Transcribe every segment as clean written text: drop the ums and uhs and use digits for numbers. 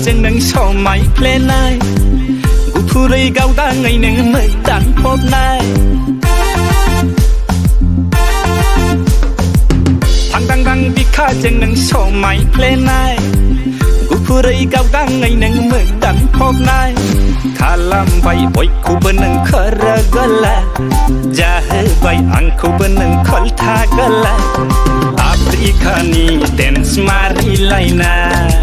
जों नों समाय फ्लेनाय गुफुरै गावदाङै नों मोदानफबनाय थांदांदां बिखाजों नों समाय फ्लेनाय गुफुरै गावदाङै नों मोदानफबनाय खालामबाय बयखौबो नों खरगला जाहोबाय आंखौबो नों खलथा गला आफ्रिकानि डेन्स मारिलायनाय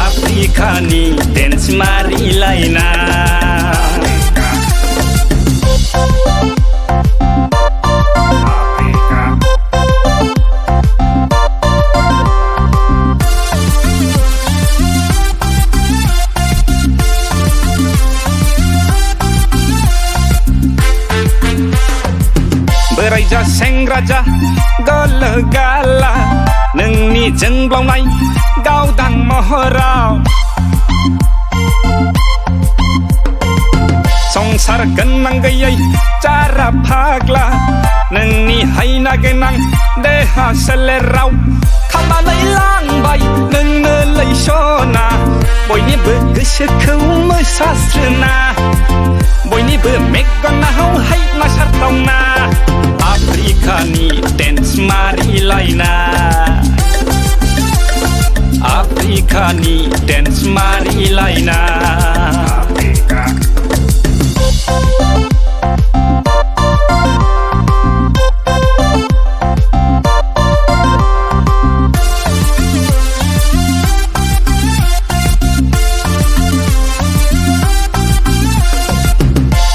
आफ्रिकानि डेन्स मारिलायनाय बोराय जा सेंग्रा जा गल गाला नोंनि जोंब्लावनाय गावदां महराव संसार गोनां गैयै जारा फाग्ला नोंनि हायना गोनां देहा सोलेराव खामनानै लांबाय नोंनो लैसना बयनिबो गोसोखौ मोसास्रोना बयनिबो मेगनाव हायना सारदावना आफ्रिकानि डेन्स मारिलायनाय आफ्रिकानि डेन्स मारिलायनाय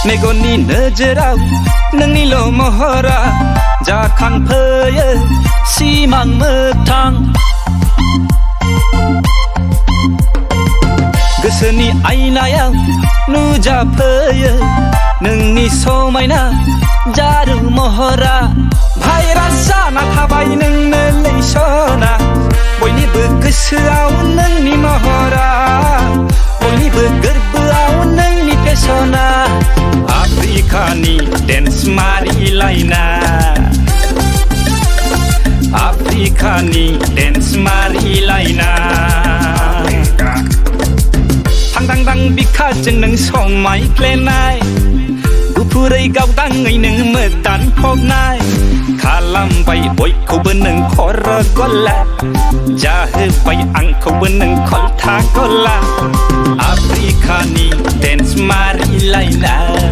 मेगननि नोजोराव नोंनिल' महरा जाखांफैयो सिमां मोगथां गोसोनि आयनायाव नुजाफैयो नोंनि समायना जारु महरा भाइरास जाना थाबाय नोंनो लैसना बयनिबो गोसोआव नोंनि महरा बयनिबो गोरबोआव नोंनि फेसना आफ्रिकानि डेन्स मारिलायनाय आफ्रिकानि डेन्स मारिलायनाय थांदांदां बिखाजों नों समाय फ्लेनाय गुफुरै गावदाङै नों मोदानफबनाय खालामबाय बयखौबो नों खरगला जाहोबाय आंखौबो नों खलथा गला आफ्रिकानि डेन्स मारिलायनाय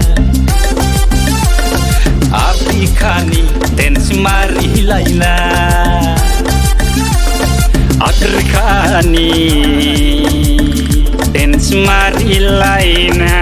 आफ्रिकानि डेन्स मारिलायनाय आफ्रिकानि डेन्स मारिलायनाय